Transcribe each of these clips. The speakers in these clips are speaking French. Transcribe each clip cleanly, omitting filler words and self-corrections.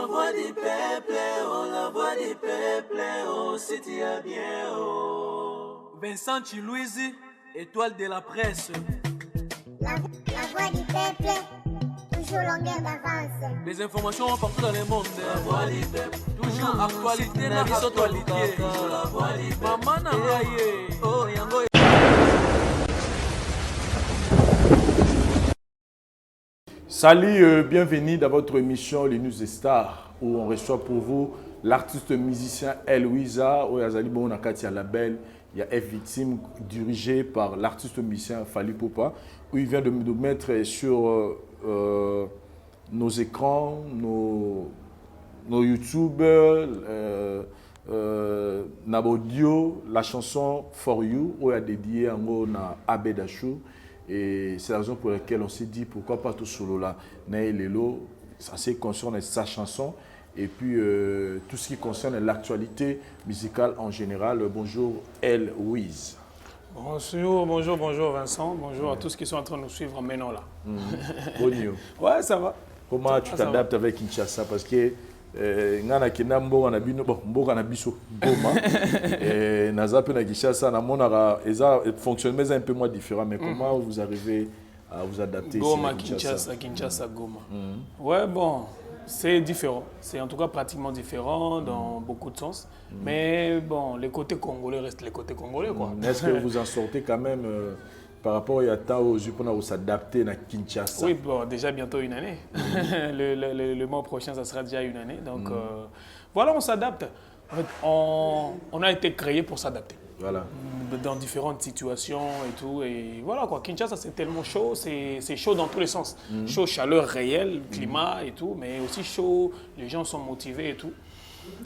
La voix du peuple, oh, la voix du peuple, oh, si tu as bien, oh. Vincent Chilouise, étoile de la presse. La voix du peuple, toujours longueur d'avance. Les informations partout dans le monde. La voix du peuple, toujours actualité na actualité. La voix du peuple. Maman Nangaye, oh, yango. Salut, bienvenue dans votre émission Les News Stars où on reçoit pour vous l'artiste musicien Eloïsa, où Azali Bon Nakati à label, il y a F Victime dirigé par l'artiste musicien Fally Ipupa, où il vient de nous mettre sur nos écrans, nos YouTube, Nabodio, la chanson For You, où il a dédié à Abedachou. Et c'est la raison pour laquelle on s'est dit pourquoi pas tout solo là. Nae Lelo, ça se concerne sa chanson et puis tout ce qui concerne l'actualité musicale en général. Bonjour Eloïse. Bonjour Vincent, bonjour à tous qui sont en train de nous suivre maintenant là. Bonjour. Ouais, ça va. Comment tu t'adaptes avec Kinshasa parce que ngana kina mboka na bino bon mboka na biso Goma naza pe na Kinshasa na monaka eza fonctionnement un peu moins différent mais comment vous arrivez à vous adapter Goma Kinshasa Goma. Ouais bon, c'est différent, c'est en tout cas pratiquement différent dans beaucoup de sens mais bon, les côtés congolais restent les côtés congolais quoi. Est-ce que vous en sortez quand même par rapport à temps aux yeux pour s'adapter à Kinshasa? Oui, bon, déjà bientôt une année. Le mois prochain, ça sera déjà une année. Donc voilà, on s'adapte. En fait, on a été créé pour s'adapter. Voilà. Dans différentes situations et tout. Et voilà quoi, Kinshasa c'est tellement chaud, c'est chaud dans tous les sens. Chaud, chaleur réelle, climat et tout, mais aussi chaud, les gens sont motivés et tout.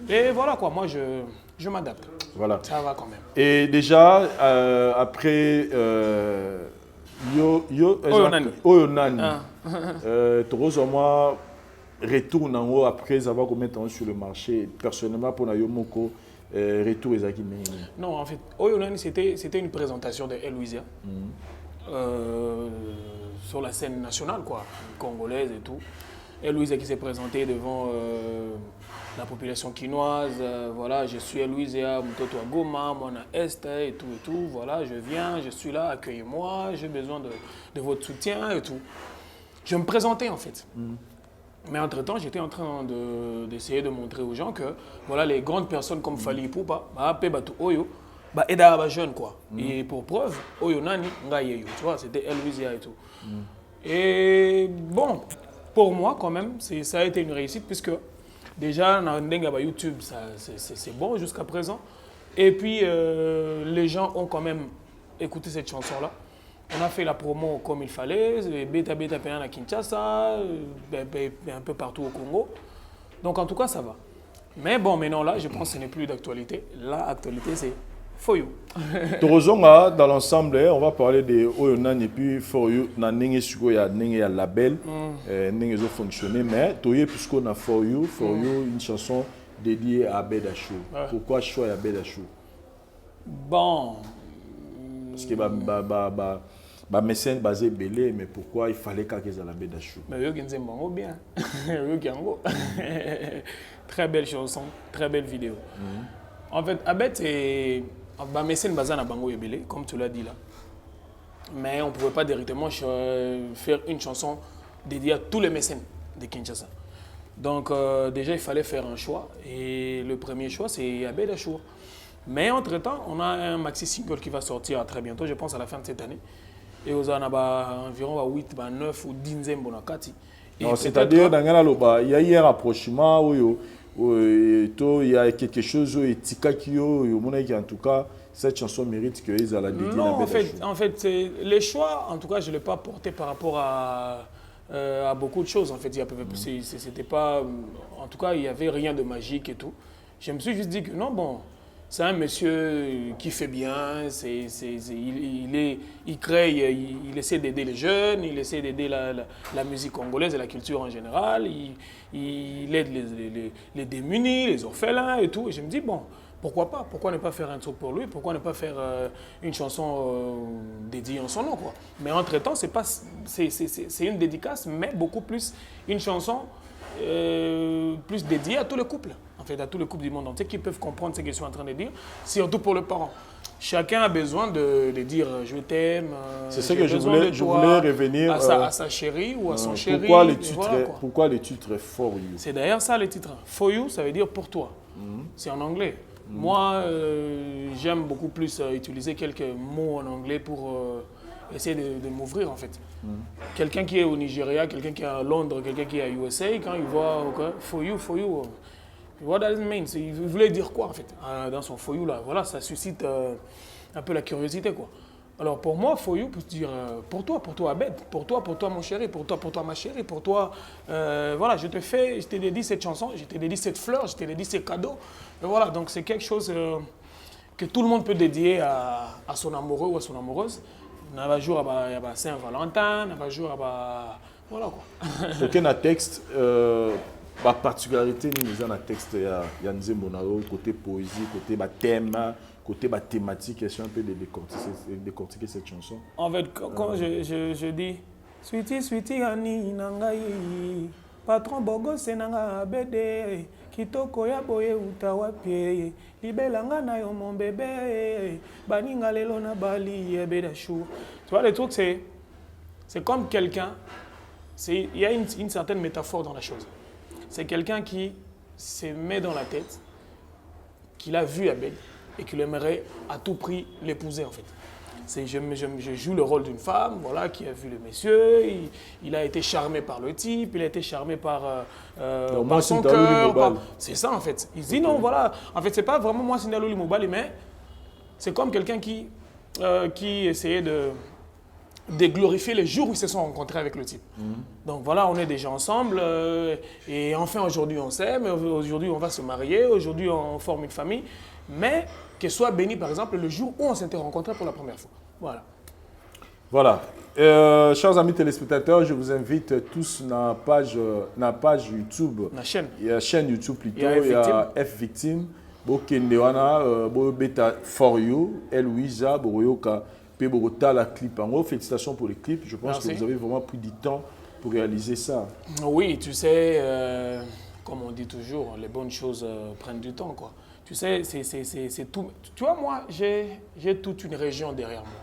Et voilà quoi, moi je m'adapte. Voilà. Ça va quand même. Et déjà, après Oyonani, moi retour en après avoir commis sur le marché. Personnellement, pour Nayomoko, retour Ezaki. Non, en fait, Oyonani, c'était une présentation de Eloïsa sur la scène nationale, quoi, congolaise et tout. Eloïsa qui s'est présentée devant la population quinoise, voilà, je suis Eloïsa Mutoto à Goma, moi à Est et tout, voilà, je viens, je suis là, accueillez-moi, j'ai besoin de votre soutien et tout. Je me présentais en fait. Mais entre-temps, j'étais en train d'essayer de montrer aux gens que voilà, les grandes personnes comme Fally Ipupa, Oyo, aida les jeunes quoi. Et pour preuve, Oyo Nani, Ngayeyo, tu vois, c'était Eloïsa et tout. Et bon, pour moi quand même, ça a été une réussite puisque déjà, dans YouTube, c'est bon jusqu'à présent. Et puis, les gens ont quand même écouté cette chanson-là. On a fait la promo comme il fallait, Beta Pénan à Kinshasa, un peu partout au Congo. Donc en tout cas, ça va. Mais bon, maintenant là, je pense que ce n'est plus d'actualité. L'actualité, c'est For You. Torozonga, dans l'ensemble, on va parler de Oyonani et puis For You. Il y a un label, il a fonctionné, mais puisqu'on a For You, une chanson dédiée à Abedachou. Pourquoi choix Abedachou? Bon. Parce que mécène basé belé, mais pourquoi il fallait qu'ils aient Abedachou? Mais eux qui nous bien. Très belle chanson, très belle vidéo. En fait, Abed, c'est mécène basé à Bango Ebele, comme tu l'as dit là. Mais on ne pouvait pas directement faire une chanson dédiée à tous les mécènes de Kinshasa. Donc déjà, il fallait faire un choix. Et le premier choix, c'est Abedachou. Mais entre-temps, on a un maxi single qui va sortir très bientôt, je pense à la fin de cette année. Et on a environ 8, 9 ou 10 bonakati. C'est-à-dire, il y a eu un rapprochement où il y a quelque chose qui en tout cas, cette chanson mérite qu'ils aient la dédiée. Non, en fait les choix, en tout cas, je ne l'ai pas porté par rapport à beaucoup de choses. En fait, c'était pas, en tout cas, il n'y avait rien de magique et tout. Je me suis juste dit que non, bon, c'est un monsieur qui fait bien, il crée, il essaie d'aider les jeunes, il essaie d'aider la musique congolaise et la culture en général, il aide les démunis, les orphelins et tout. Et je me dis, bon, pourquoi pas? Pourquoi ne pas faire un truc pour lui? Pourquoi ne pas faire une chanson dédiée en son nom, quoi? Mais entre-temps, c'est une dédicace, mais beaucoup plus une chanson plus dédié à tous les couples, en fait, à tous les couples du monde entier qui peuvent comprendre ce que je suis en train de dire, surtout pour les parents. Chacun a besoin de dire je t'aime. C'est ce que je voulais revenir à sa chérie ou à son chéri. Pourquoi le titre For You? C'est d'ailleurs ça le titre. For You, ça veut dire pour toi. C'est en anglais. Moi, j'aime beaucoup plus utiliser quelques mots en anglais pour essayer de m'ouvrir en fait. Quelqu'un qui est au Nigeria, quelqu'un qui est à Londres, quelqu'un qui est à USA, quand il voit For You, what does it mean? Il voulait dire quoi en fait dans son For You là? Voilà, ça suscite un peu la curiosité quoi. Alors pour moi, For You, pour dire pour toi Abed, pour toi mon chéri, pour toi ma chérie, pour toi, voilà, je t'ai dédié cette chanson, je t'ai dédié cette fleur, je t'ai dédié ces cadeaux. Et voilà, donc c'est quelque chose que tout le monde peut dédier à son amoureux ou à son amoureuse. On a jour à Saint-Valentin, on a jour à voilà quoi. Aucun texte. La particularité, nous avons un texte, il y a côté poésie, côté thème, côté thématique, essayer un peu de décortiquer cette chanson. En fait, quand je dis Sweetie, Annie, Nangaï, patron Bogo, Senanga, Bede, Kitoko ya boye utawapi, Libelanga na yo mon bébé, Baninga lelo na bali, Ebedachou. Tu vois, le truc, c'est comme quelqu'un, il y a une certaine métaphore dans la chose. C'est quelqu'un qui se met dans la tête qu'il a vu Abel et qu'il aimerait à tout prix l'épouser en fait. Je joue le rôle d'une femme voilà, qui a vu le monsieur, il a été charmé par le type, il a été charmé par son cœur. C'est ça en fait. Il dit non, voilà. En fait, c'est pas vraiment moi Sindaloli Mobali, mais c'est comme quelqu'un qui essayait de glorifier les jours où ils se sont rencontrés avec le type. Donc voilà, on est déjà ensemble et enfin aujourd'hui on s'aime, aujourd'hui on va se marier, aujourd'hui on forme une famille, mais que soit béni par exemple le jour où on s'était rencontrés pour la première fois. Voilà. Voilà. Chers amis téléspectateurs, je vous invite tous dans la page YouTube. La chaîne. Il y a la chaîne YouTube plutôt, il y a F Victime. Bokendewana, Beta For You, Eloïsa, Boroyoka. La clip. Félicitations pour les clips. Je pense que vous avez vraiment pris du temps pour réaliser ça. Oui, tu sais, comme on dit toujours, les bonnes choses prennent du temps, quoi. Tu sais, c'est tout. Tu vois, moi, j'ai toute une région derrière moi.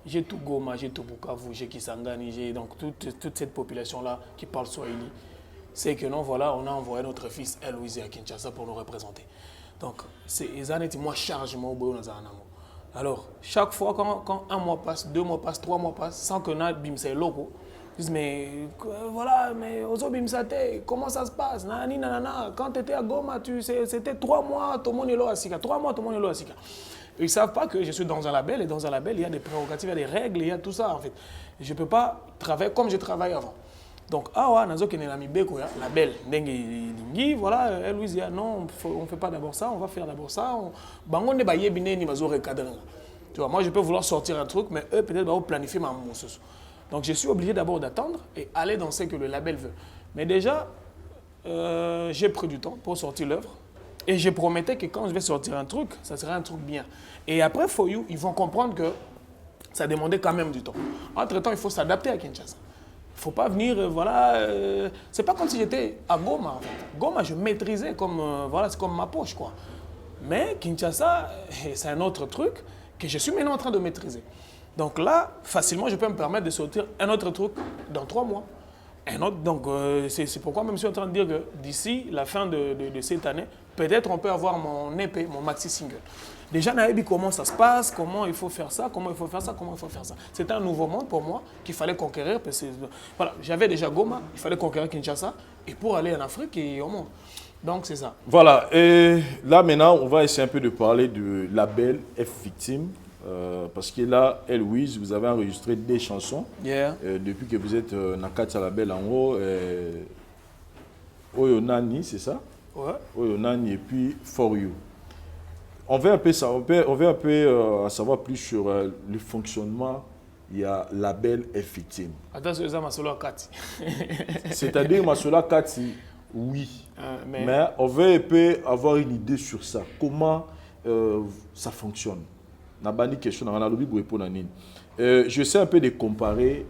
J'ai tout Goma, j'ai tout Bukavu, j'ai Kisangani, j'ai donc toute cette population-là qui parle Swahili. C'est que non, voilà, on a envoyé notre fils Eloïse à Kinshasa pour nous représenter. Donc, moi, charge moi au Alors, chaque fois, quand un mois passe, 2 mois passent, 3 mois passent, sans que Nad Bimse loco, ils disent, mais voilà, mais Ozo Bimsate, comment ça se passe? Nani, nanana, quand tu étais à Goma, c'était 3 mois, tout le monde est là à Sika. 3 mois, tout le monde est là à Sika. Ils ne savent pas que je suis dans un label, et dans un label, il y a des prérogatives, il y a des règles, il y a tout ça, en fait. Je ne peux pas travailler comme je travaillais avant. Donc, nazo kene na mibeko ya label ndenge lingi voilà Louise non on fait pas d'abord ça, on va faire d'abord ça bango ne ba yebine ni bazo recadrer. Tu vois, moi je peux vouloir sortir un truc mais eux peut-être vont planifier ma mousse. Donc je suis obligé d'abord d'attendre et aller dans ce que le label veut. Mais déjà j'ai pris du temps pour sortir l'œuvre et je promettais que quand je vais sortir un truc, ça sera un truc bien. Et après For You, ils vont comprendre que ça demandait quand même du temps. Entre-temps, il faut s'adapter à Kinshasa. Il ne faut pas venir, voilà, c'est pas comme si j'étais à Goma en fait. Goma, je maîtrisais comme, voilà, c'est comme ma poche quoi. Mais Kinshasa, c'est un autre truc que je suis maintenant en train de maîtriser. Donc là, facilement, je peux me permettre de sortir un autre truc dans 3 mois. Un autre, donc c'est pourquoi même je suis en train de dire que d'ici la fin de cette année, peut-être on peut avoir mon EP, mon maxi single. Déjà, Naïbi, comment ça se passe, comment il faut faire ça, comment il faut faire ça, comment il faut faire ça. C'était un nouveau monde pour moi qu'il fallait conquérir. Parce que, voilà, j'avais déjà Goma, il fallait conquérir Kinshasa, et pour aller en Afrique et au monde. Donc, c'est ça. Voilà, et là maintenant, on va essayer un peu de parler du label F Victime. Parce que là, Eloïse, vous avez enregistré des chansons. Yeah. Depuis que vous êtes Nakatia Label en haut, Oyonani, c'est ça? Ouais. Oyonani et puis For You. On veut un peu savoir plus sur le fonctionnement. Il y a label F Victime. Attention, c'est Masolo Kati. C'est-à-dire Masolo Kati, oui. Mais on veut un peu avoir une idée sur ça. Comment ça fonctionne? Je sais un peu de comparer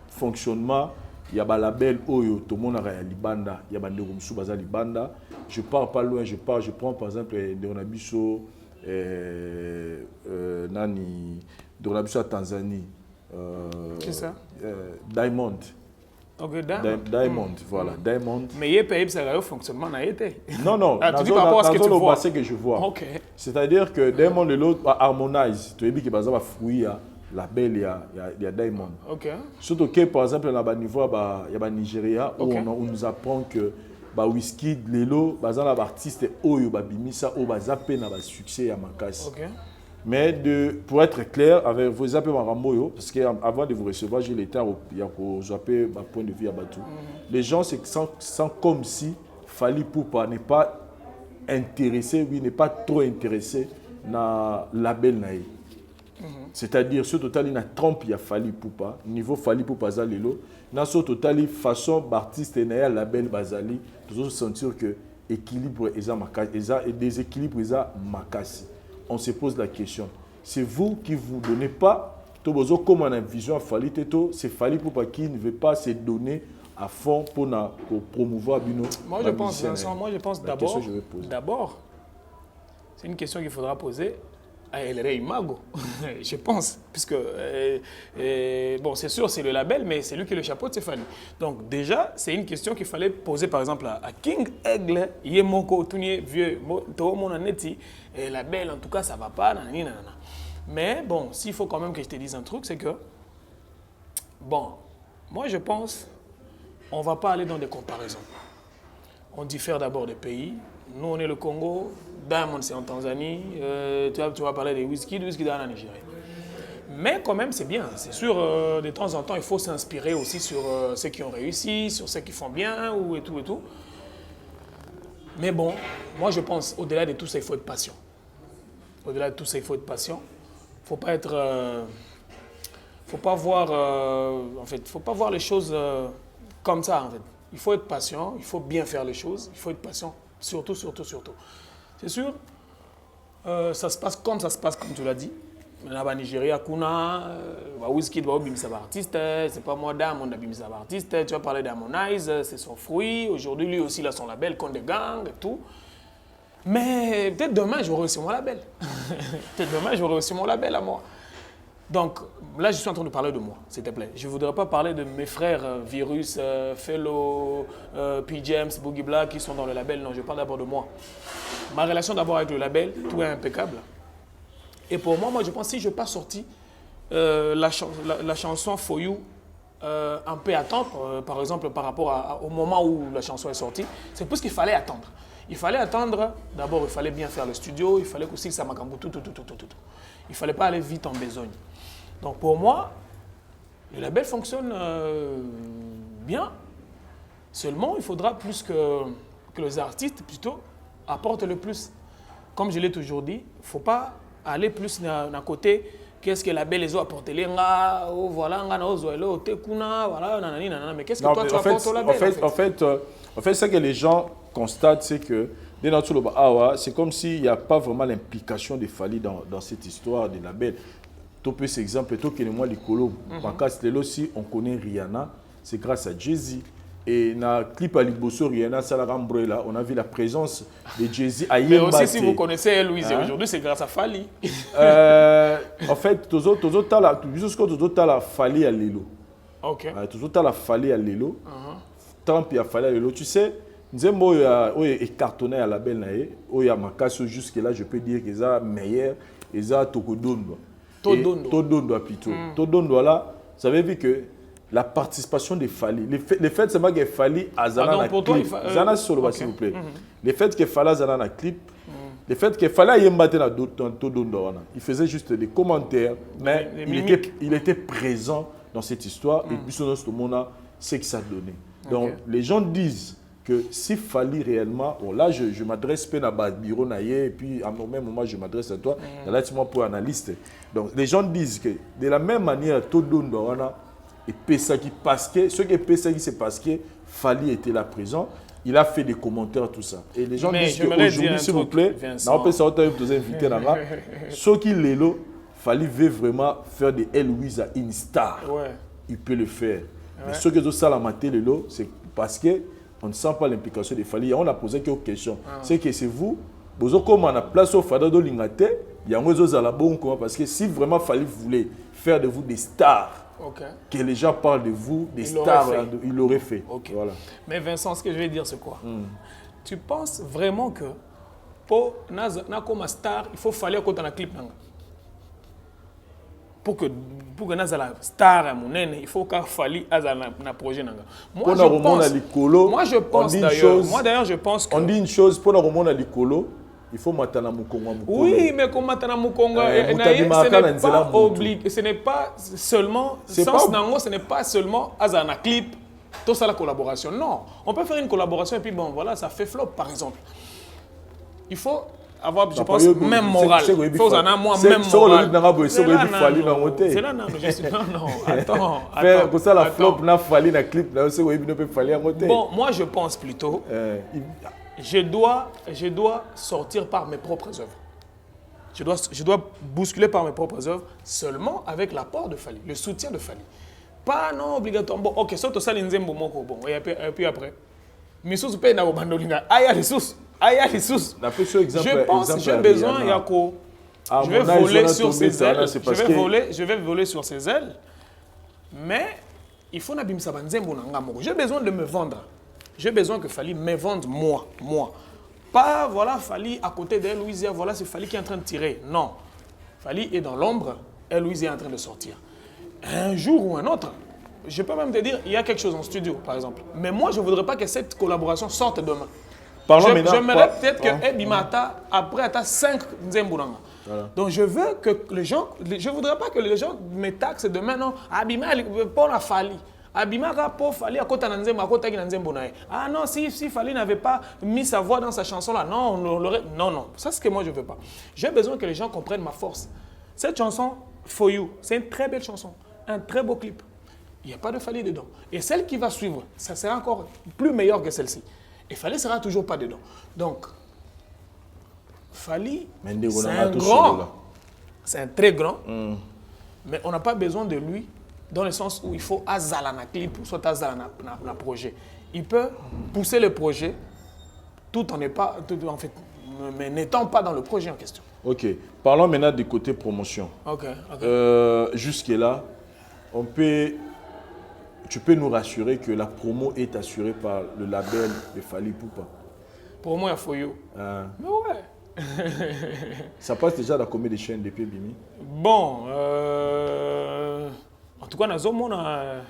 fonctionnement il y a un label Oyo, tout le monde a Libanda, il y a un Ndegomsou Baza Libanda. Je pars pas loin, je prends par exemple Donabiso, Nani, Donabiso à Tanzanie. Qui ça? Diamond. Ok, Diamond, voilà, Diamond. Mais il y a pays qui a fonctionnement, n'a été. Non, tu dis par rapport à ce que tu vois. que je vois. Ok. C'est-à-dire que Diamond et l'autre Harmonize. Tu as vu que par exemple, fruit, la belle, il y a Diamond. Ok. Surtout que par exemple, là-bas, niveau, il y a Nigeria où on nous apprend que Wizkid, Lelo, les artistes Oyo, Bimisa, ou Zappé, n'a pas succès à Makassi. Ok. Mais pour être clair, avec vos appels Maramboyo, parce qu'avant de vous recevoir, j'ai l'état il y a un point de vue à Batou. Les gens se sentent comme si Fally Ipupa n'est pas intéressé, oui, n'est pas trop intéressé dans la label naïe. C'est-à-dire, ce total, il y a Trump, il y a Fally Ipupa, niveau Fally Ipupa Zalelo. Dans ce total, façon d'artiste et la label Bazali, nous allons sentir que l'équilibre est déséquilibre est Makassi. On se pose la question. C'est vous qui ne vous donnez pas, comme on a une vision à Fally Teto, c'est Fally Ipupa qui ne veut pas se donner à fond pour promouvoir Bino. Moi, je pense d'abord, c'est une question qu'il faudra poser à El Rey Mago, je pense, puisque, bon, c'est sûr, c'est le label, mais c'est lui qui est le chapeau de Stéphanie. Donc, déjà, c'est une question qu'il fallait poser, par exemple, à King Aigle, Yemoko, Tounier, vieux, Tomo Naneti, et label, en tout cas, ça ne va pas, nanani, nanana. Mais, bon, s'il faut quand même que je te dise un truc, c'est que, bon, moi, je pense, on ne va pas aller dans des comparaisons. On diffère d'abord des pays. Nous, on est le Congo. Diamond, c'est en Tanzanie. Tu vas parler de Wizkid est en Nigeria. Mais quand même, c'est bien. C'est sûr, de temps en temps, il faut s'inspirer aussi sur ceux qui ont réussi, sur ceux qui font bien, et tout, et tout. Mais bon, moi, je pense, au-delà de tout ça, il faut être patient. Au-delà de tout ça, il faut être patient. Il ne faut pas être... faut pas voir... en fait, il faut pas voir les choses comme ça, en fait. Il faut être patient, il faut bien faire les choses, il faut être patient, surtout. C'est sûr, ça se passe comme tu l'as dit. Là-bas, Nigeria, Kuna, Wizkid, c'est artiste, c'est pas moi, Diamond, c'est artiste. Tu vas parler d'Harmonize, c'est son fruit. Aujourd'hui, lui aussi, il a son label, Conde Gang et tout. Mais peut-être demain, j'aurai aussi mon label. À moi. Donc, là, je suis en train de parler de moi, s'il te plaît. Je ne voudrais pas parler de mes frères Virus, Fellow, P. James, Boogie Black qui sont dans le label. Non, je parle d'abord de moi. Ma relation d'abord avec le label, tout est impeccable. Et pour moi, je pense que si je n'ai pas sorti la chanson For You un peu attendre, par exemple, par rapport au moment où la chanson est sortie, c'est plus qu'il fallait attendre. Il fallait attendre, d'abord, il fallait bien faire le studio, il fallait aussi que ça m'acamboute tout. Il ne fallait pas aller vite en besogne. Donc pour moi, le label fonctionne bien. Seulement, il faudra plus que les artistes, plutôt, apportent le plus. Comme je l'ai toujours dit, il ne faut pas aller plus d'un côté. Qu'est-ce que le label les a apporté? Voilà, mais qu'est-ce que toi tu apportes au label? En fait, ce que les gens constatent, c'est que c'est comme s'il n'y a pas vraiment l'implication de Fally dans cette histoire de label. Tu peux cet exemple, toi qui es moi, les colos, si on connaît Rihanna, c'est grâce à Jay-Z. Et dans le clip à Liboso, Rihanna, on a vu la présence de Jay-Z à Yembate. Mais aussi, si vous connaissez Eloise, aujourd'hui, c'est grâce à Fally. En fait, tous les autres, Fally à Lelo. Ok. Tous les autres, Fally à Lelo. Trump a Fally à Lelo. Tu sais, Nzembo est cartonné à la belle, il y a Makassi jusque-là, je peux dire qu'ils sont meilleurs, ils ont Tokodondo. Todondo plutôt. Todondo là, vous avez vu que la participation de Fally, le fait c'est que Fally a Zana clip, Zana solo s'il vous plaît. Le fait que Fally a Zana clip, le fait que Fally a Yembate dans Todondo, il faisait juste des commentaires, mais il était présent dans cette histoire et puis sur ce moment, c'est que ça donnait. Donc les gens disent que si Fally réellement, bon là je m'adresse à ma bureau et puis à un même moment je m'adresse à toi, là tu m'as pour analyste. Donc les gens disent que de la même manière tout donne et Pesaki parce que ce que Pesaki c'est parce que Fally était là présent, il a fait des commentaires tout ça. Et les gens disent qu'aujourd'hui s'il vous plaît, on peut sortir tous invités là-bas. Ce qui Lelo, Fally veut vraiment faire de Eloise une star. Il peut le faire. Mais ce que ça la maté c'est parce que on ne sent pas l'implication de Fally. On a posé quelques questions. C'est que c'est vous, vous comme on a place au Fada do Lingate, il y a un bon parce que si vraiment Fally voulait faire de vous des stars, que les gens parlent de vous, des stars, il l'aurait fait. Voilà. Mais Vincent, ce que je vais dire, c'est quoi? Tu penses vraiment que pour comme star, il faut Fally à côté d'un clip? Pour que Nazala star il faut qu'il Fally un projet. Moi je pense d'ailleurs, je pense que... On dit une chose, pour le l'icolo, il faut matana mukonga. Oui, mais comme matana mukonga, ce n'est pas seulement ce n'est pas seulement un clip, tout ça la collaboration. Non, on peut faire une collaboration et puis bon voilà, ça fait flop par exemple. Il faut avoir, je pense, même morale. Il faut en avoir même morale. C'est là, non, attends. Pour ça, la flop n'a fallu dans le clip, là aussi, il ne peut pas aller. Bon, moi, je pense plutôt, je dois sortir par mes propres œuvres. Je dois bousculer par mes propres œuvres seulement avec l'apport de Fally, le soutien de Fally. Pas non obligatoirement. Bon, ok, ça, ça, l'inzembo moko, bon, et puis après. Mais sous paye na bandolinga. Aïe, les sous. Je pense, j'ai besoin, Yako. Je vais voler sur ses ailes. Je vais voler sur ses ailes. Mais il faut n'abîmer ça. J'ai besoin de me vendre. J'ai besoin que Fally me vende moi. Pas, voilà, Fally à côté d'Eloïse, voilà, c'est Fally qui est en train de tirer. Non. Fally est dans l'ombre, Eloïse est en train de sortir. Un jour ou un autre, je peux même te dire, il y a quelque chose en studio, par exemple. Mais moi, je ne voudrais pas que cette collaboration sorte demain. J'aimerais peut-être que Ebimata, après, à 5 Nzembouranga. Donc, je veux que les gens, je ne voudrais pas que les gens me taxent demain, non, Abima, pour la Fally. Abima, pour Fally, à côté de Nzembo, à côté de Nzembouranga. Ah non, si Fally n'avait pas mis sa voix dans sa chanson-là, non, non. Ça, c'est ce que moi, je ne veux pas. J'ai besoin que les gens comprennent ma force. Cette chanson, For You, c'est une très belle chanson, un très beau clip. Il n'y a pas de Fally dedans. Et celle qui va suivre, ça sera encore plus meilleur que celle-ci. Et Fally ne sera toujours pas dedans. Donc, Fally, c'est un grand, c'est un très grand, mais on n'a pas besoin de lui dans le sens où il faut azala na clip, soit azala na projet. Il peut pousser le projet tout en mais n'étant pas dans le projet en question. Ok. Parlons maintenant du côté promotion. Jusque-là, tu peux nous rassurer que la promo est assurée par le label de Fally Ipupa. Promo à For You. Mais ouais. Ça passe déjà dans combien de chaînes depuis Bimi? Bon, en tout cas, on a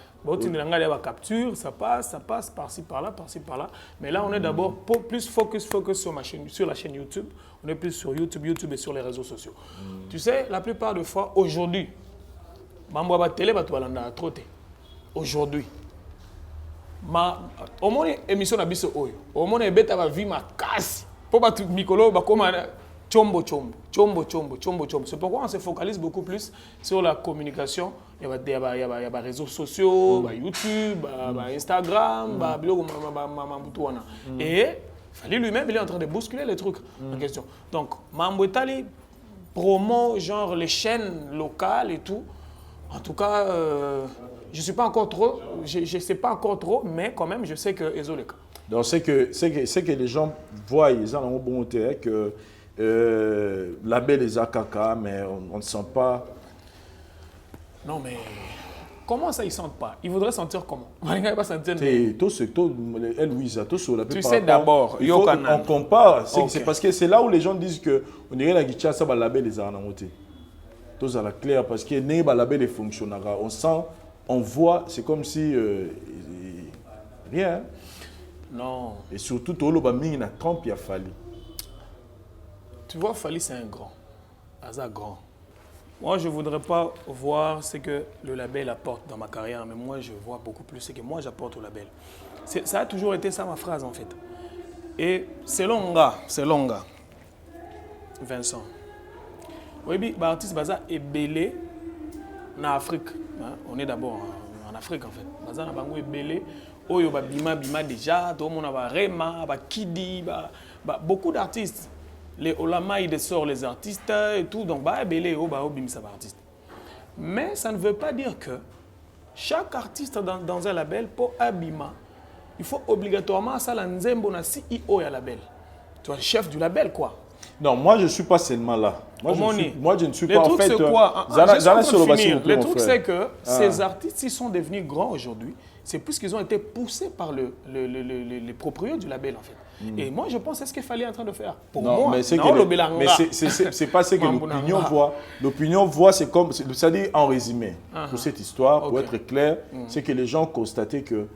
capture, ça passe par-ci, par-là. Mais là, on est d'abord plus focus sur la chaîne YouTube. On est plus sur YouTube et sur les réseaux sociaux. Tu sais, la plupart des fois, aujourd'hui, aujourd'hui, au moins émission na biso oyo, au moins ebeta ba vie ma casse. Pour ba mikolo ba comme chombo. C'est pourquoi on se focalise beaucoup plus sur la communication. Il y a des réseaux sociaux, YouTube, Instagram, et Fally lui-même il est en train de bousculer les trucs en question. Donc Mambouetali promo genre les chaînes locales et tout. En tout cas, je ne sais pas encore trop, mais quand même, je sais que c'est le cas. Donc, c'est que les gens voient, ils ont un bon intérêt que la belle est Akaka, mais on ne sent pas. Non, mais comment ça, ils ne sentent pas? Ils voudraient sentir comment? Ils ne pas sentir. Tu sais d'abord, on compare. C'est parce que c'est là où les gens disent qu'on dirait la guichia, ça va la belle est Akaka. Tout ça la clair parce que le label fonctionnera. On sent, on voit, c'est comme si rien. Non. Et surtout tout le monde a Trump il a Fally. Tu vois, Fally c'est un grand, grand. Moi je voudrais pas voir ce que le label apporte dans ma carrière, mais moi je vois beaucoup plus ce que moi j'apporte au label. Ça a toujours été ça ma phrase en fait. Et c'est long gars, Vincent. Oui, les artistes baza est belé en Afrique. On est d'abord en Afrique en fait. Baza na bango est belé. Oyo ba bima déjà. Tout le monde a Rema, Kidi, beaucoup d'artistes. Les Olama ils sort les artistes et tout. Donc ba belé o bim ça artiste. Mais ça ne veut pas dire que chaque artiste dans un label, pour Abima, il faut obligatoirement ça la nzembo na CEO ya label. Tu es chef du label, quoi. Non, moi je ne suis pas seulement là. Moi je ne suis pas en fait. Le truc c'est que ces artistes, ils sont devenus grands aujourd'hui. C'est plus qu'ils ont été poussés par les propriétaires du label, en fait. Et moi, je pense que c'est ce qu'il fallait en train de faire. Pour moi, mais c'est pas ce que l'opinion voit. L'opinion voit, c'est comme, c'est-à-dire en résumé, pour cette histoire, pour être clair, c'est que les gens constataient que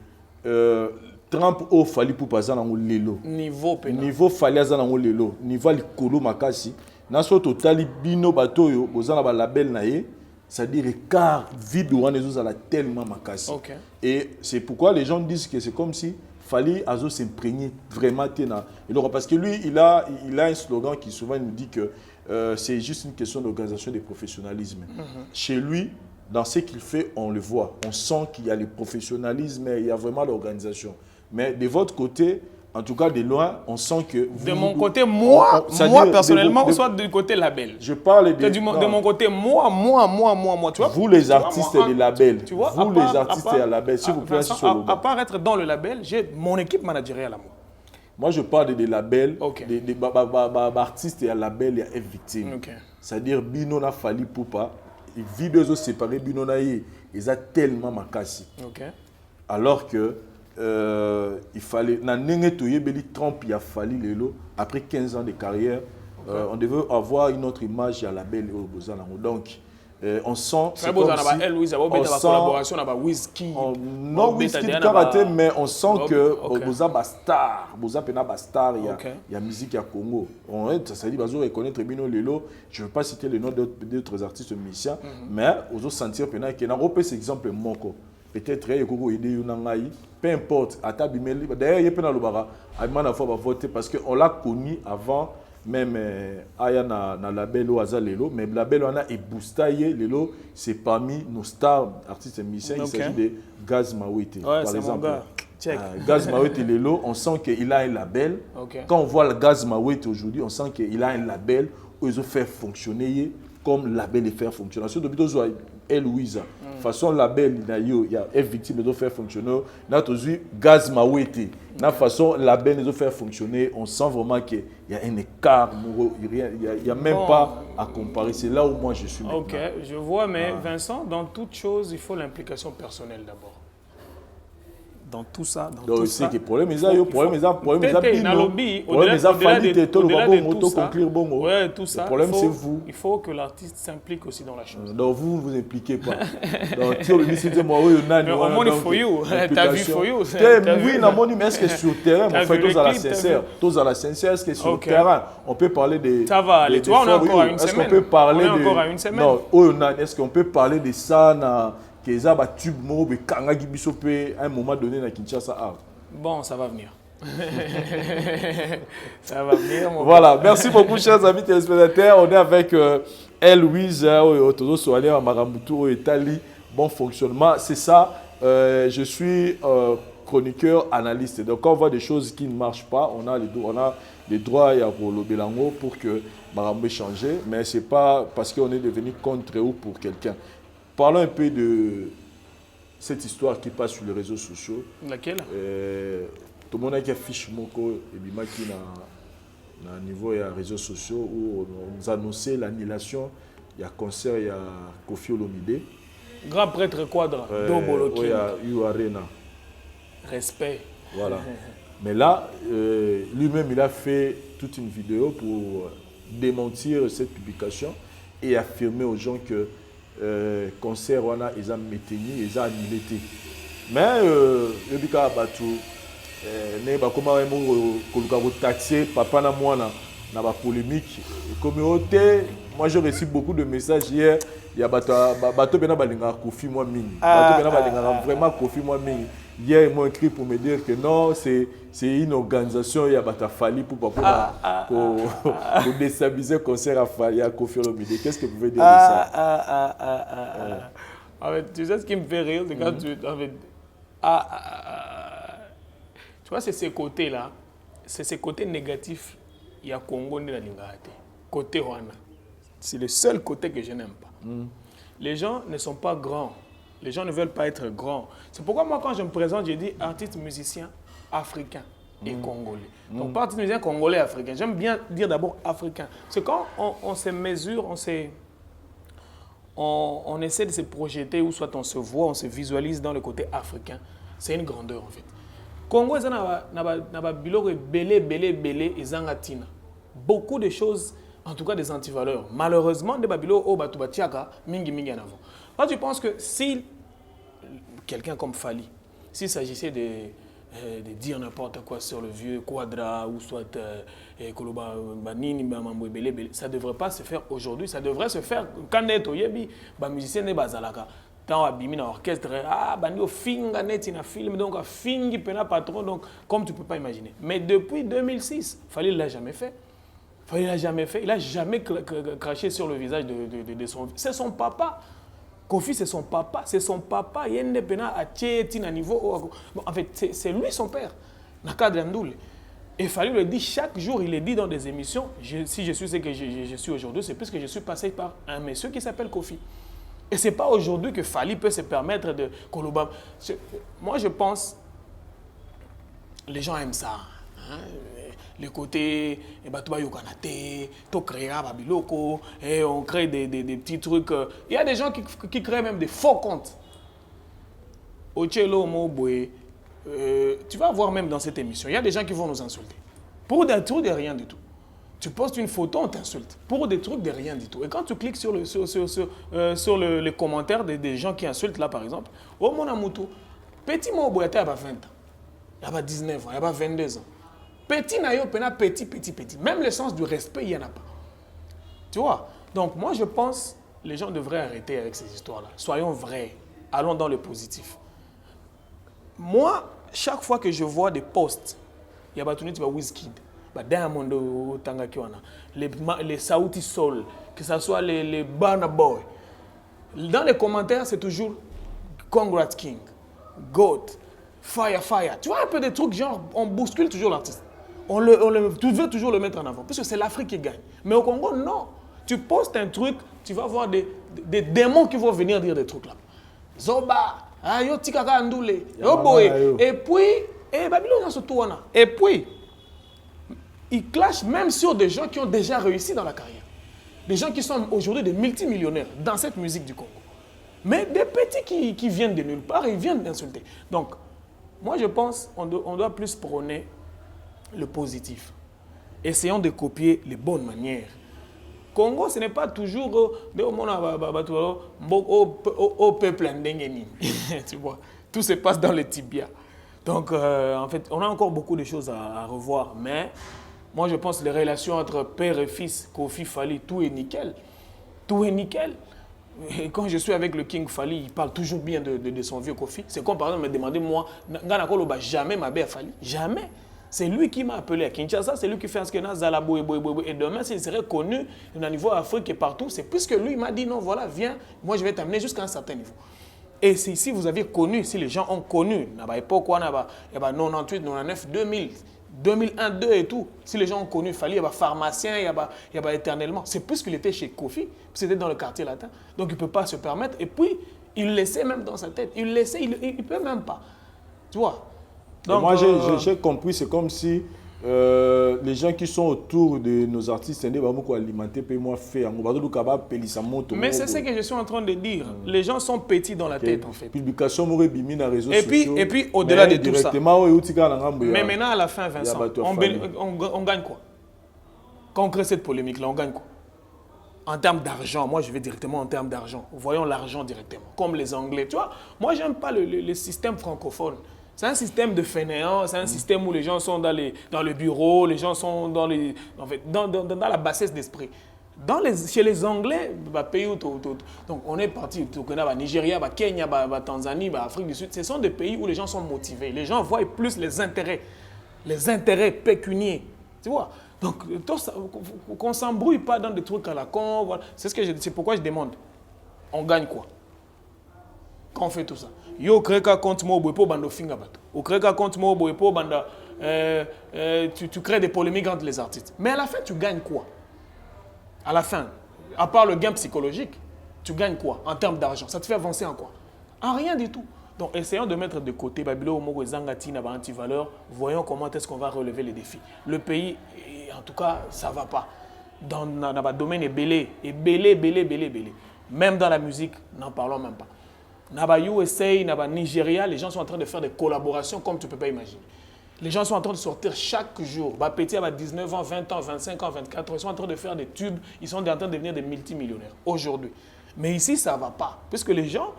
Trump au fali pour passer dans le lelo. Niveau fali à dans le lelo. Niveau likolo makasi. Naso total bino batoyo, bozana ba label nae. C'est-à-dire écart vide ou on a tellement makasi. Et c'est pourquoi les gens disent que c'est comme si fallait Azo s'imprégner vraiment tena. Parce que lui, il a un slogan qui souvent nous dit que c'est juste une question d'organisation et de professionnalisme. Chez lui, dans ce qu'il fait, on le voit. On sent qu'il y a le professionnalisme et il y a vraiment l'organisation. Mais de votre côté, en tout cas de loin, on sent que... De mon côté, moi personnellement, soit du côté label. Je parle de mon côté, moi. Tu vois, vous les artistes et les labels. Tu vois, vous les artistes et les labels, s'il vous plaît, à part être dans le label, j'ai mon équipe managériale à moi. Moi, je parle des labels, des artistes et les labels, il y a une victime. C'est-à-dire, Bino n'a fallu pour pas. Les vidéos séparées, Bino n'a eu, ils ont tellement makasi. Alors que il fallait, Trump il a fallu lelo après 15 ans de carrière, on devait avoir une autre image à la belle donc on sent c'est comme si on sent collaboration avec Wizkid, non Wizkid karaté, mais on sent que Boza Bastar, Boza Pena Bastar, il y a musique à Congo. Ça dit bazo reconnaître Bino Lelo. Je ne veux pas citer le nom d'autres artistes musiciens, mais on sentir Pena que na repère cet exemple moko. Peut-être qu'il y a des gens peu importe, d'ailleurs, il y a des gens qui ont voté parce qu'on l'a connu avant, même Aya na label ou Azalelo, mais le label est boosté, c'est parmi nos stars artistes et musiciens, il s'agit de Gaz Mawete, par exemple. Gaz Mawete Lelo, on sent qu'il a un label. Quand on voit le Gaz Mawete aujourd'hui, on sent qu'il a un label où ils ont fait fonctionner comme label et faire fonctionner. Ensuite, depuis Louisa. De façon label il y a une victime de faire fonctionner notre Gaz Mawete la façon label de faire fonctionner, on sent vraiment qu'il y a un écart, il n'y a même pas à comparer. C'est là où moi je suis maintenant. Je vois, mais Vincent, dans toute chose, il faut l'implication personnelle d'abord. Dans tout ça, tout ça. Le problème est au-delà de tout ça, il faut que l'artiste s'implique aussi dans la chose. Donc vous ne vous impliquez pas. Donc il faut you. T'as vu for you. Oui, mais est-ce que sur le terrain, on fait tous à la sincère, est-ce que sur le terrain, on peut parler de... Ça va aller, tu vois, on est encore à une semaine. Est-ce qu'on peut parler de... Non, est-ce qu'on peut parler de ça que ça va tube à un moment donné dans Kinshasa. Bon, ça va venir. Ça va venir. Voilà, merci beaucoup chers amis téléspectateurs. On est avec Louise Otozo Soalé à Maramutu Italie. Bon fonctionnement, c'est ça. Je suis chroniqueur, analyste. Donc quand on voit des choses qui ne marchent pas, on a les droits pour le Bélango pour que Maramou change. Mais ce n'est pas parce qu'on est devenu contre ou pour quelqu'un. Parlons un peu de cette histoire qui passe sur les réseaux sociaux. Laquelle? Tout le monde a une fiche moko et bima qui na niveau des réseaux sociaux où on nous annonçait l'annulation. Il y a concert, il y a Kofi Olomide. Grand prêtre Quadra, Dobolo il y a U Arena. Respect. Voilà. Mais là, lui-même, il a fait toute une vidéo pour démentir cette publication et affirmer aux gens que concert wana ils ont maintenu, ils ont annulé. Mais le bika batu ne ba comment koluka ko taxer papa na mwana na ba polémique communauté. Moi j'ai reçu beaucoup de messages hier, il y a bato bena balinga Kofi moi mingi. Bato bena balinga vraiment Kofi moi mingi. Hier ils m'ont écrit pour me dire que non, c'est une organisation, il y a bata fali pour déstabiliser le concert à Kofi Olomide. Qu'est-ce que vous pouvez dire de ça? Tu sais ce qui me fait rire, c'est quand tu vois, c'est ces côtés-là, c'est ces côtés négatifs. Il y a Congo ni la Lingate. Côté Rwanda. C'est le seul côté que je n'aime pas. Les gens ne sont pas grands Les gens ne veulent pas être grands. C'est pourquoi moi, quand je me présente, je dis artiste musicien africain et congolais. Donc, pas artiste musicien congolais africain. J'aime bien dire d'abord africain. Parce que quand on se mesure, on essaie de se projeter, ou soit on se voit, on se visualise dans le côté africain, c'est une grandeur en fait. Congo, il y a belé, beaucoup de choses, en tout cas des antivaleurs. Malheureusement, des babilo au batubatiaka, mingi en avant. Moi, je pense que si quelqu'un comme Fally, s'il s'agissait de dire n'importe quoi sur le vieux Quadra ou soit Koloba Banini, ça ne devrait pas se faire aujourd'hui, ça devrait se faire quand on est au Yebi, musicien de Bazalaka. Tant abîmé dans l'orchestre, bandi au finga net in a film, donc a fingi pena patron, donc comme tu ne peux pas imaginer. Mais depuis 2006, Fally ne l'a jamais fait. Fally l'a jamais fait, il n'a jamais craché sur le visage de son... C'est son papa. Kofi, c'est son papa. Il y a une pena à Tchétine niveau... Bon, en fait, c'est lui son père. Nakadre Ndoule. Et Fally le dit chaque jour, il le dit dans des émissions. Si je suis ce que je suis aujourd'hui, c'est parce que je suis passé par un monsieur qui s'appelle Kofi. Et ce n'est pas aujourd'hui que Fally peut se permettre de Koloba. Moi, je pense, les gens aiment ça. Hein? Le côté, on crée des petits trucs. Il y a des gens qui créent même des faux comptes. Tu vas voir même dans cette émission, il y a des gens qui vont nous insulter. Pour des trucs de rien du tout. Tu postes une photo, on t'insulte. Pour des trucs de rien du tout. Et quand tu cliques sur les commentaires des gens qui insultent, là par exemple, oh mon amoutou, petit mot boyata, il y a 20 ans, il y a 19 ans, il y a 22 ans. Petit nayo, petit. Même le sens du respect, il n'y en a pas. Tu vois? Donc moi je pense, les gens devraient arrêter avec ces histoires-là. Soyons vrais, allons dans le positif. Moi, chaque fois que je vois des posts, il y a Batouni, tu vas Wizkid. Diamond les Saouti Soul, que ce soit les Burna Boy. Dans les commentaires, c'est toujours Congrats King, Goat, Fire. Tu vois un peu des trucs genre, on bouscule toujours l'artiste. Tu veux toujours le mettre en avant, parce que c'est l'Afrique qui gagne. Mais au Congo, non. Tu postes un truc, tu vas voir des démons qui vont venir dire des trucs là. Zoba, yo tikaka ndoule, yo boy. Et puis, Babylone se tourne. Et puis, ils clashent même sur des gens qui ont déjà réussi dans la carrière. Des gens qui sont aujourd'hui des multimillionnaires dans cette musique du Congo. Mais des petits qui viennent de nulle part, ils viennent d'insulter. Donc, moi je pense qu'on doit plus prôner le positif. Essayons de copier les bonnes manières. Congo, ce n'est pas toujours au peuple indéngéni. Tu vois, tout se passe dans les tibias. Donc, en fait, on a encore beaucoup de choses à revoir, mais moi, je pense que les relations entre père et fils, Kofi, Fally, tout est nickel. Tout est nickel. Et quand je suis avec le King Fally, il parle toujours bien de son vieux Kofi. C'est comme par exemple me demander, moi, jamais ma belle Fally. Jamais. C'est lui qui m'a appelé à Kinshasa, c'est lui qui fait un scanner Zalabo et demain, s'il serait connu au niveau Afrique et partout, c'est puisque lui m'a dit non, voilà, viens, moi je vais t'amener jusqu'à un certain niveau. Et si vous aviez connu, si les gens ont connu, il y a 98, 99, 2000, 2001, 2002 et tout, si les gens ont connu Fally, il y a pharmacien, il y a éternellement. C'est plus qu'il était chez Kofi, c'était dans le quartier latin. Donc il ne peut pas se permettre. Et puis, il le laissait même dans sa tête. Il ne peut même pas. Tu vois? Donc, moi, j'ai compris, c'est comme si les gens qui sont autour de nos artistes, mais c'est ce que je suis en train de dire. Les gens sont petits dans la tête, en fait. Publication réseaux sociaux. Et puis au-delà de tout ça. Mais maintenant, à la fin, Vincent, on gagne quoi? Quand on crée cette polémique-là, on gagne quoi? En termes d'argent, moi je vais directement en termes d'argent. Voyons l'argent directement, comme les Anglais. Tu vois, moi, j'aime pas le système francophone. C'est un système de fainéants, c'est un système où les gens sont dans le bureau, les gens sont dans la bassesse d'esprit. Chez les Anglais, pays donc on est parti, Nigeria, Kenya, Tanzanie, Afrique du Sud, ce sont des pays où les gens sont motivés. Les gens voient plus les intérêts pécuniaires. Tu vois? Donc, qu'on ne s'embrouille pas dans des trucs à la con. Voilà. C'est pourquoi je demande, on gagne quoi quand on fait tout ça? Yo crée qu'un compte mobile pour bando finga bato. Ou crée qu'un compte mobile pour banda. Tu crées des polémiques entre les artistes. Mais à la fin, tu gagnes quoi? À la fin, à part le gain psychologique, tu gagnes quoi en termes d'argent? Ça te fait avancer en quoi? En rien du tout. Donc, essayons de mettre de côté Babylone, Omogo, Zangati, Naba, anti-valeur. Voyons comment est-ce qu'on va relever les défis. Le pays, en tout cas, ça ne va pas. Dans le domaine est belé. Même dans la musique, n'en parlons même pas. Naba USA, Naba Nigeria, les gens sont en train de faire des collaborations comme tu ne peux pas imaginer. Les gens sont en train de sortir chaque jour. Petit à 19 ans, 20 ans, 25 ans, 24 ans, ils sont en train de faire des tubes, ils sont en train de devenir des multimillionnaires aujourd'hui. Mais ici, ça ne va pas, puisque les gens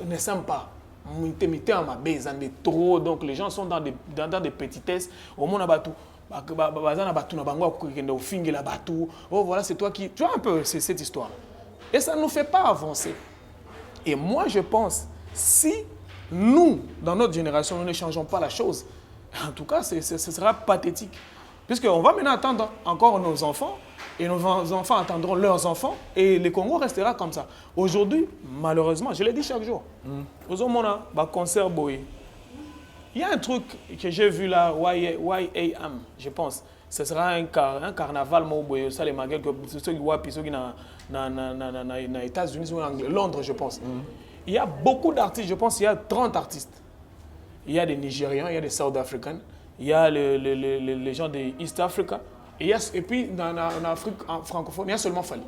ne s'aiment pas. Trop, donc les gens sont dans des petitesses. Au monde, oh voilà, c'est toi qui... Tu vois un peu cette histoire. Et ça ne nous fait pas avancer. Et moi, je pense, si nous, dans notre génération, nous ne changeons pas la chose, en tout cas, ce sera pathétique. Puisqu'on va maintenant attendre encore nos enfants, et nos enfants attendront leurs enfants, et le Congo restera comme ça. Aujourd'hui, malheureusement, je l'ai dit chaque jour, aux hommes, on a concert boy. Il y a un truc que j'ai vu là, YAM, je pense. Ce sera un carnaval, ça les magasins, ceux qui voient, ceux qui dans les États-Unis ou en Londres, je pense. Il y a beaucoup d'artistes, je pense qu'il y a 30 artistes. Il y a des Nigérians, il y a des South Africans, il y a les gens de East Africa, et puis en Afrique en francophone, il y a seulement Fally.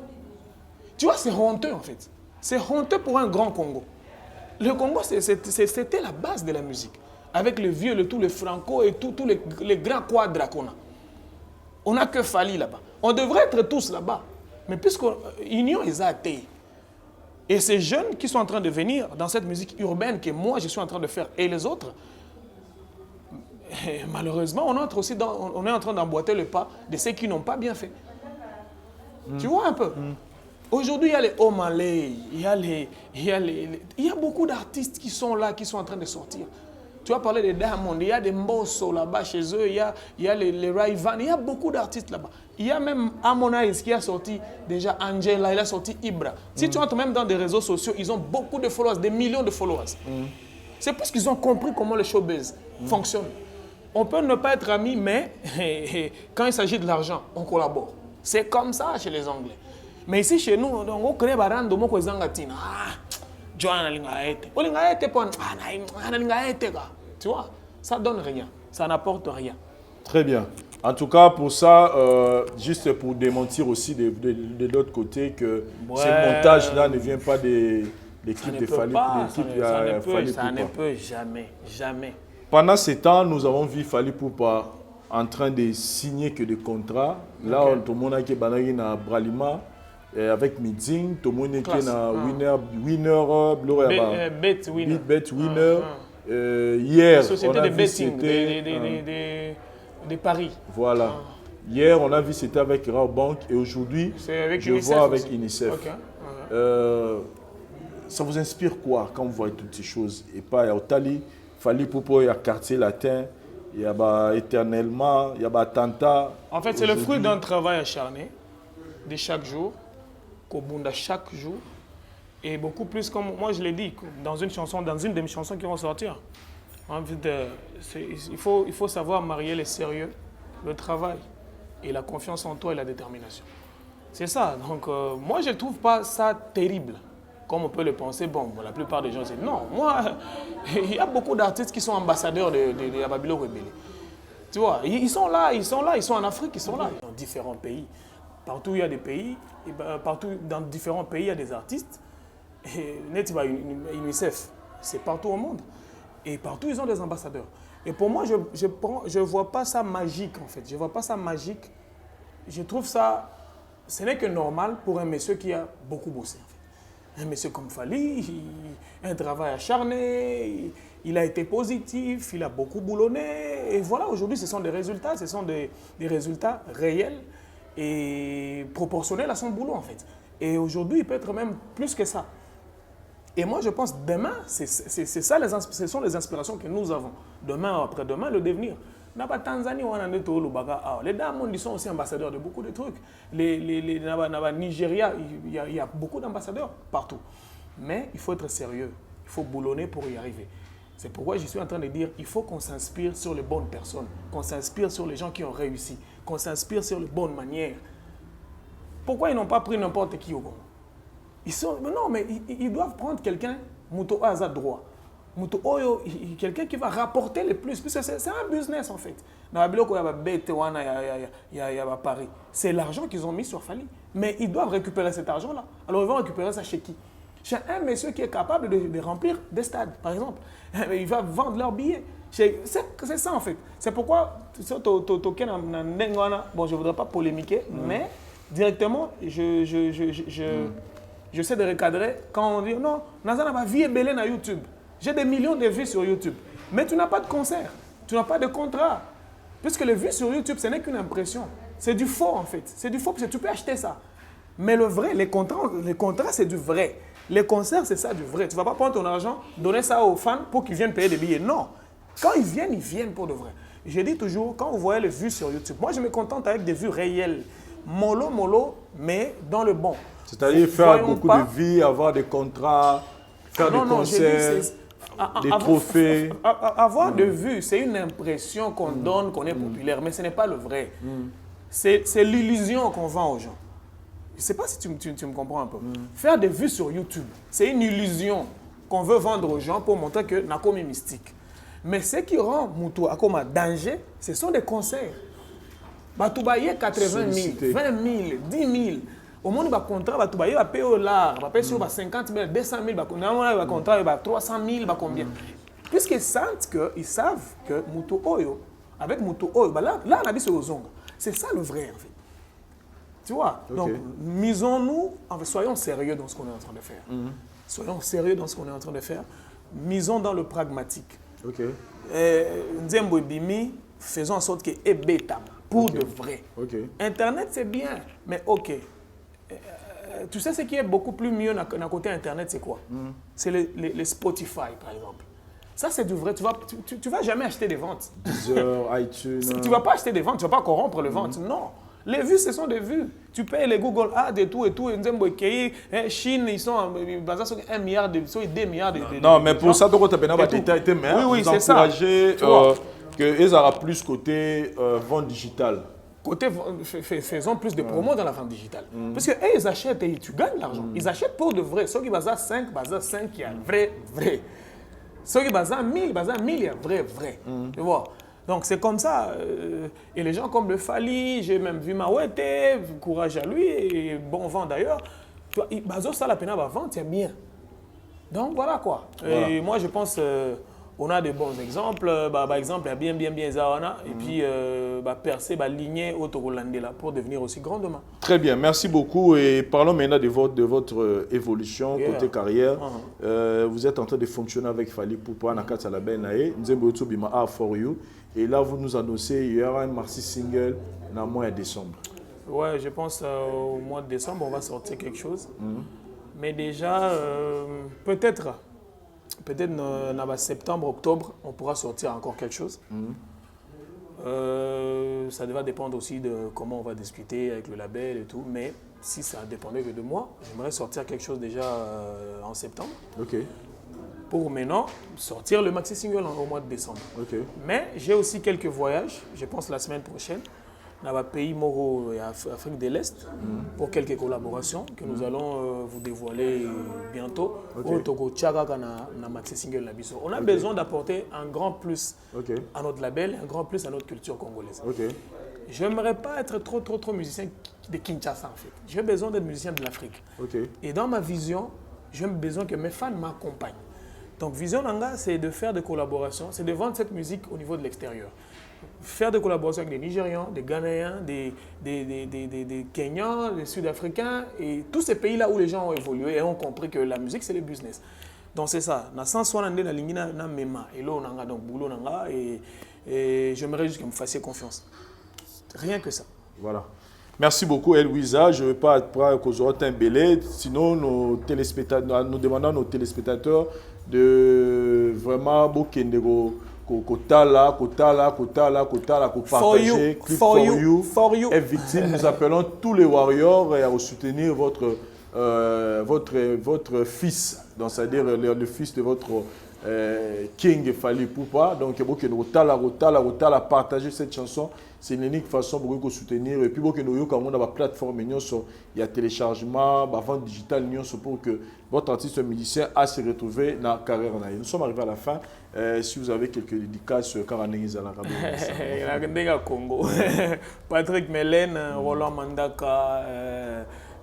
Tu vois, c'est honteux en fait. C'est honteux pour un grand Congo. Le Congo, c'était la base de la musique. Avec le vieux, tout le franco et tous les grands quadras qu'on a. On n'a que Fally là-bas. On devrait être tous là-bas. Mais puisque l'union est athée. Et ces jeunes qui sont en train de venir dans cette musique urbaine que moi je suis en train de faire et les autres, malheureusement, on est en train d'emboîter le pas de ceux qui n'ont pas bien fait. Tu vois un peu? Aujourd'hui, il y a les Omalais, il y a beaucoup d'artistes qui sont là, qui sont en train de sortir. Tu vas parler des Diamond, il y a des Mbosso là-bas chez eux, il y a les Rayvan, il y a beaucoup d'artistes là-bas. Il y a même Harmonize qui a sorti déjà Angela, il a sorti Ibra. Si tu entres même dans des réseaux sociaux, ils ont beaucoup de followers, des millions de followers. C'est parce qu'ils ont compris comment le showbiz fonctionne. On peut ne pas être amis, mais quand il s'agit de l'argent, on collabore. C'est comme ça chez les Anglais. Mais ici, chez nous, on crée barando moko zangatina. Tu vois, ça donne rien, ça n'apporte rien. Très bien. En tout cas, pour ça, juste pour démentir aussi de l'autre côté que ce montage-là ne vient pas de l'équipe de Fally. Ça ne peut jamais. Pendant ce temps, nous avons vu Fally Ipupa en train de signer que des contrats. Là, tout le monde a été na Bralima. Avec Midzing, tout le monde est na Bet Winner. Bet Winner. Hier, société de betting, des paris. Voilà. Hier, on a vu c'était avec Rabobank et aujourd'hui, je vois avec UNICEF. Ça vous inspire quoi quand vous voyez toutes ces choses? Et pas, il y a Otali, Fally Ipupa, il y a Quartier Latin, il y a Éternellement, il y a Tanta. En fait, c'est le fruit d'un travail acharné de chaque jour. Kobunda chaque jour et beaucoup plus comme moi je l'ai dit dans une de mes chansons qui vont sortir. Il faut savoir marier le sérieux, le travail et la confiance en toi et la détermination. C'est ça. Donc moi je ne trouve pas ça terrible comme on peut le penser. Bon, la plupart des gens disent non. Moi, il y a beaucoup d'artistes qui sont ambassadeurs de Babylone Rebelle. Tu vois, ils sont en Afrique, ils sont là dans différents pays. Partout il y a des pays, partout dans différents pays il y a des artistes. Et UNICEF, c'est partout au monde. Et partout ils ont des ambassadeurs. Et pour moi, je ne vois pas ça magique en fait. Je ne vois pas ça magique. Je trouve ça, ce n'est que normal pour un monsieur qui a beaucoup bossé en fait. Un monsieur comme Fally, un travail acharné, il a été positif, il a beaucoup boulonné. Et voilà, aujourd'hui ce sont des résultats, résultats réels et proportionnel à son boulot en fait. Et aujourd'hui, il peut être même plus que ça. Et moi, je pense demain, c'est ça, ce sont les inspirations que nous avons. Demain, après-demain, le devenir. Dans la Tanzanie, les Diamond, ils sont aussi ambassadeurs de beaucoup de trucs. Nigeria, il y a beaucoup d'ambassadeurs partout. Mais il faut être sérieux, il faut boulonner pour y arriver. C'est pourquoi je suis en train de dire qu'il faut qu'on s'inspire sur les bonnes personnes, qu'on s'inspire sur les gens qui ont réussi, qu'on s'inspire sur les bonnes manières. Pourquoi ils n'ont pas pris n'importe qui au Congo? Non, mais ils doivent prendre quelqu'un Muto a droit. Muto Oyo, quelqu'un qui va rapporter le plus, puisque c'est un business en fait. Dans la Bilo, il y a Paris. C'est l'argent qu'ils ont mis sur Fali. Mais ils doivent récupérer cet argent-là. Alors ils vont récupérer ça chez qui? Chez un monsieur qui est capable de remplir des stades, par exemple. Il va vendre leurs billets. C'est ça en fait. C'est pourquoi, bon, je ne voudrais pas polémiquer, mais directement, je sais de recadrer quand on dit non, Nazana ma vie est belle sur YouTube. J'ai des millions de vues sur YouTube. Mais tu n'as pas de concert, tu n'as pas de contrat. Puisque les vues sur YouTube, ce n'est qu'une impression. C'est du faux en fait. C'est du faux parce que tu peux acheter ça. Mais le vrai, les contrats c'est du vrai. Les concerts, c'est ça du vrai. Tu ne vas pas prendre ton argent, donner ça aux fans pour qu'ils viennent payer des billets. Non. Quand ils viennent pour de vrai. Je dis toujours, quand vous voyez les vues sur YouTube, moi je me contente avec des vues réelles. Mollo, mais dans le bon. C'est-à-dire faire beaucoup de vues, avoir des contrats, faire des concerts, des trophées. Avoir de vues, c'est une impression qu'on donne, qu'on est populaire, mais ce n'est pas le vrai. C'est l'illusion qu'on vend aux gens. Je ne sais pas si tu me comprends un peu. Faire des vues sur YouTube, c'est une illusion qu'on veut vendre aux gens pour montrer que Nakomi est mystique. Mais ce qui rend Muto Akoma danger, ce sont des concerts. Batoubaye 80 000, 20 000, 10 000. Au monde, il contrat, Batoubaye va payer au lard, va payer sur 50 000, 200 000, il va contrat, 300 000, combien. Puisqu'ils savent que Muto Oyo, avec Muto Oyo, là on a dit c'est aux ongles. C'est ça le vrai en fait. Tu vois? Okay. Donc, soyons sérieux dans ce qu'on est en train de faire. Soyons sérieux dans ce qu'on est en train de faire. Misons dans le pragmatique. Nzembo Bimi, faisons en sorte que Ebeta, pour de vrai. Internet, c'est bien, mais tu sais ce qui est beaucoup plus mieux d'un côté Internet, c'est quoi? C'est les Spotify, par exemple. Ça, c'est du vrai. Tu vas jamais acheter des ventes. Deezer, iTunes. Tu ne vas pas acheter des ventes, tu ne vas pas corrompre les ventes. Non. Les vues, ce sont des vues. Tu payes les Google Ads et tout. Chine, ils sont basés sur 1 milliard, sur 2 milliards de non, mais pour ça, tu as oui, c'est ça. Qu'ils aura plus côté vente digitale. Côté, faisons plus de promos dans la vente digitale. Parce qu'ils ils achètent et tu gagnes l'argent. Ils achètent pour de vrai. Ceux qui basent à 5, il y a vrai. Ceux qui basent à 1000, il y a vrai. Tu vois? Donc c'est comme ça. Et les gens comme le Fali, j'ai même vu Mawete, courage à lui, et bon vent d'ailleurs. Bazo ça la peine à vendre, c'est bien. Donc voilà quoi. Voilà. Et moi je pense on a des bons exemples. Par exemple, il y a bien Zawana. Et puis percer, ligner au Togolandais là pour devenir aussi grand demain. Très bien, merci beaucoup. Et parlons maintenant de votre évolution côté carrière. Vous êtes en train de fonctionner avec Fali Poupa, Nakata Labenae, Nzembo Bima A for You. Et là, vous nous annoncez qu'il y aura un Marcy single dans le mois de décembre. Ouais, je pense au mois de décembre, on va sortir quelque chose. Mais déjà, peut-être en septembre, octobre, on pourra sortir encore quelque chose. Ça va dépendre aussi de comment on va discuter avec le label et tout. Mais si ça dépendait que de moi, j'aimerais sortir quelque chose déjà en septembre. Pour maintenant sortir le maxi single au mois de décembre. Mais j'ai aussi quelques voyages, je pense la semaine prochaine, dans le pays Moro et Afrique de l'Est, pour quelques collaborations que nous allons vous dévoiler bientôt. On a besoin d'apporter un grand plus à notre label, un grand plus à notre culture congolaise. Je n'aimerais pas être trop musicien de Kinshasa en fait. J'ai besoin d'être musicien de l'Afrique. Et dans ma vision, j'ai besoin que mes fans m'accompagnent. Donc, Vision Nanga, c'est de faire des collaborations, c'est de vendre cette musique au niveau de l'extérieur. Faire des collaborations avec des Nigérians, des Ghanéens, des Kenyans, des Sud-Africains et tous ces pays-là où les gens ont évolué et ont compris que la musique, c'est le business. Donc, c'est ça. Na sans soi na lingina na mema et là on a donc boulot nanga et j'aimerais juste que vous me fassiez confiance. Rien que ça. Voilà. Merci beaucoup, Elouisa. Je ne vais pas prendre un belé. Sinon, nous demandons à nos téléspectateurs de vraiment partager. For you. Est victime. Nous appelons tous les warriors à soutenir votre fils, c'est-à-dire le fils de votre King Fali Poupa. Donc, partager cette chanson. c'est une unique façon pour soutenir. Et puis, pour que nous ayons une plateforme, il y a téléchargement, vente digitale, pour que votre artiste musicien a se retrouver dans la carrière. Nous sommes arrivés à la fin. Si vous avez quelques dédicaces, Karanengiza la Rabia. Congo. Patrick Mélène, Roland Mandaka,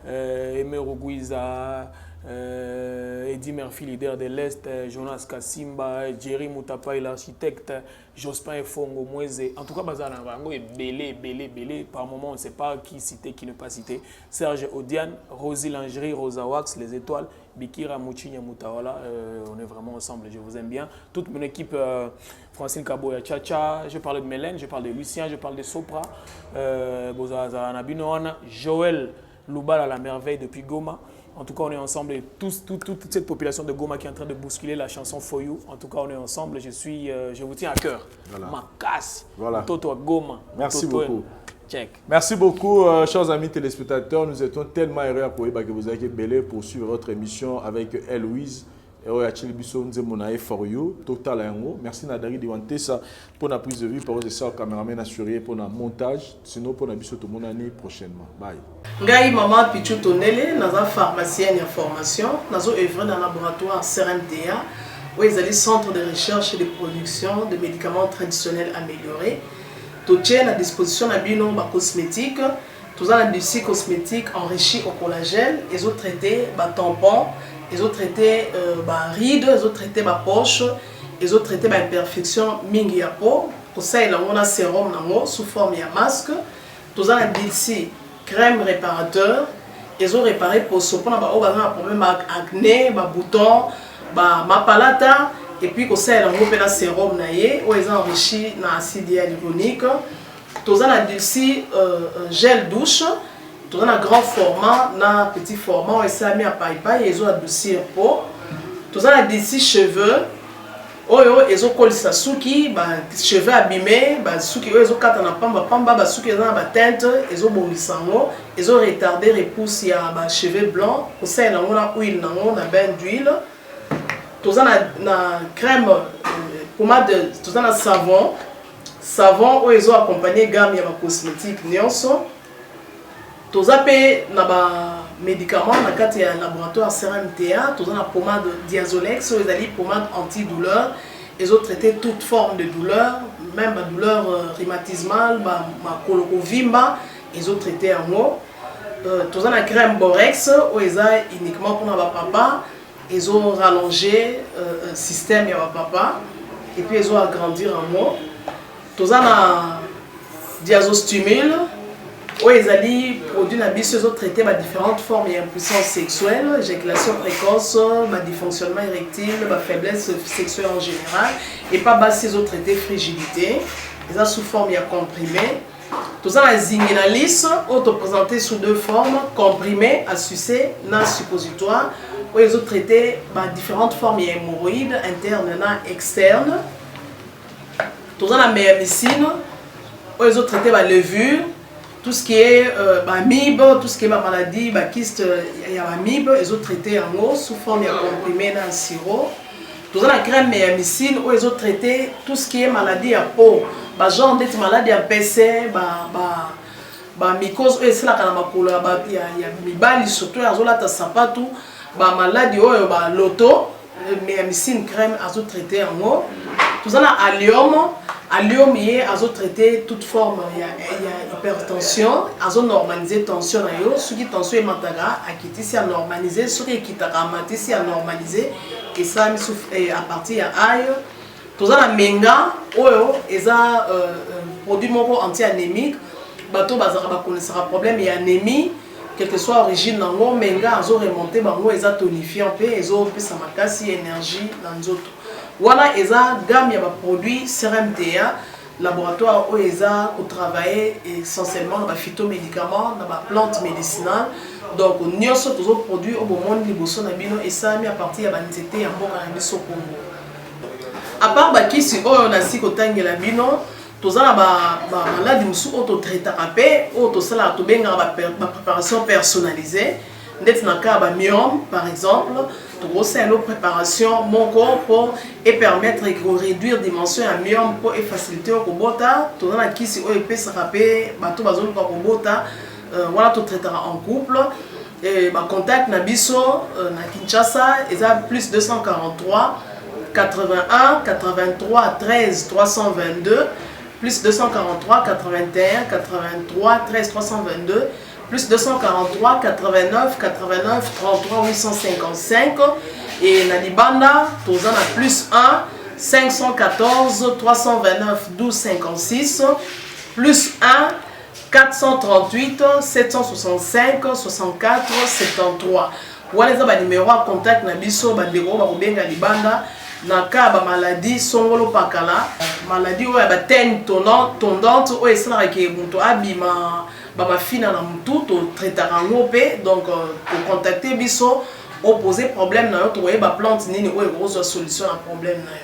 Aimé Roguiza, Eddie Murphy, leader de l'Est, Jonas Kassimba, Jerry Moutapai, l'architecte, Jospin Fongo, Moise. En tout cas, Bazar Navango est belé. Par moment, on ne sait pas qui citer, qui ne pas citer. Serge Odiane, Rosie Lingerie, Rosa Wax, Les Étoiles, Bikira Mouchinya Moutawala. On est vraiment ensemble, je vous aime bien. Toute mon équipe, Francine Kaboya Tchacha, je parle de Mélène, je parle de Lucien, je parle de Sopra, Bozazana Nabinoana, Joël Loubal à la merveille depuis Goma. En tout cas, on est ensemble et toute cette population de Goma qui est en train de bousculer la chanson For You. En tout cas, on est ensemble. Je vous tiens à cœur. Voilà. Ma casse. Voilà. Toto à Goma. Merci beaucoup. Check. Merci beaucoup, chers amis téléspectateurs. Nous étions tellement heureux que vous ayez belé pour suivre votre émission avec Héloïse. For You, Total. Merci Nadari de Wantesa pour la prise de vue, pour le caméraman assuré pour le montage. Sinon, pour la tout le monde l'année prochainement. Bye. Ngai Maman Pichu Tonele, dans la pharmacienne en formation, dans œuvre dans le laboratoire CRMTA, où ils allaient centre de recherche et de production de médicaments traditionnels améliorés. Tout est à disposition de bino cosmétiques, tout un dossier cosmétique enrichi au collagène, ils ont traité tampons. Ils ont traité rides, ils ont traité poche, ils ont traité imperfection mingi ya peau. Pour ça, il y a un sérum sous forme de masque. Tous les ici crème réparateur. Ils ont réparé pour ce qu'on a un problème acné, boutons, palata. Et puis pour ça, il y a un sérum où ils ont enrichi dans l'acide hyaluronique. Tous les ici gel douche. Tout dans un grand format, dans un petit format, et ça a mis à paille, ils ont adouci un pot. Tout ça d'ici cheveux, ils ont collé sa souki, cheveux abîmés, souki, ils ont quatre en pamba, souki dans la teinte, ils ont bondi sango, ils ont retardé repousse ya cheveux blancs, pour ça ils ont huile, na bain d'huile. Tout ça na crème, pommade, tout ça na savon, où ils ont accompagné gamme ya cosmétique nyonso. Tous les médicaments dans le laboratoire CRMTA, tous les pommade Diazolex, ils ont pommade antidouleur, ils ont traité toute forme de douleur, même la douleur rhumatismale, la colorovimba, ils ont traité en haut. Tous les crème Borex, ils ont uniquement pour les papa, ils ont rallongé le système de papa, et puis ils ont agrandi en haut. Tous les Diazostimule, où ils ont produit ils ont traité différentes formes d'impuissance sexuelle, éjaculation précoce, dysfonctionnement érectile, faiblesse sexuelle en général, et pas ils ont traité frigidité, ils ont sous forme comprimé. Tout ça, la zinginalis, présenté sous deux formes, comprimé à sucer, na suppositoire, où ils ont traité différentes formes d'hémorroïdes internes et externes. Tout ça, la méamycine, où ils ont traité la levure. Tout ce qui est MIB, tout ce qui est maladie, kyste, il y a MIB, ils ont traité en eau sous forme de comprimé dans le sirop. Tout la crème méamycine, où ils ont traité tout ce qui est maladie à peau. Genre d'être maladie à PC, mycose, c'est là qu'il y a mibali, surtout, ils ont là sapatou, maladie, l'auto, méamycine crème, ils ont traité en eau. Tout ça, allium. Allium, ils ont traité toute forme, il y a hypertension, ils ont normalisé la tension. Ceux qui tension est mataga, qui a normalisé, ceux qui a normalisé, et ça à partir de aïe. Tout ça, la menga, ils ont produit anti-anémique, bateau connaissent un problème, il y a anémie, quelle que soit l'origine, menga, ils ont remonté, ils ont tonifié un peu, ils ont fait sa énergie dans les autres. Voilà, ils ont gamme de produits CRMTA, laboratoire où ils ont travaillé essentiellement dans les phytomédicaments, dans les plantes médicinales. Donc, nous avons tous les produits au monde et ça a mis à partir de l'anxiété en bon au Congo. À part qui si on a si que la bino, tous les maladies qui sont traités, tous les préparation personnalisée. Dans le cas de myome, par exemple, c'est une préparation mon corps et permettre de réduire la dimension à mieux pour faciliter le robota. Tout le qui si peut se rappeler, bateau bazou le robota, voilà tout traitera en couple. Et contact Nabiso na Kinshasa, ils ont plus 243 81 83 13 322 plus 243 81 83 13 322 plus 243 89 89 33 855 et na Libanda tous en a plus 1 514 329 12 56 plus 1 438 765 64 73. Voilà les numéros à contact na biso bandeko ba kobenga Libanda na ka ba maladie songolo pakala maladie oya ba tene tondante oyo esalaka ke moto abima ba mafina na mutu to traitaka ngo pe donc pour contacter biso opposer problème na yo to ba plante nini oyo ekozwa solution na problème na yo.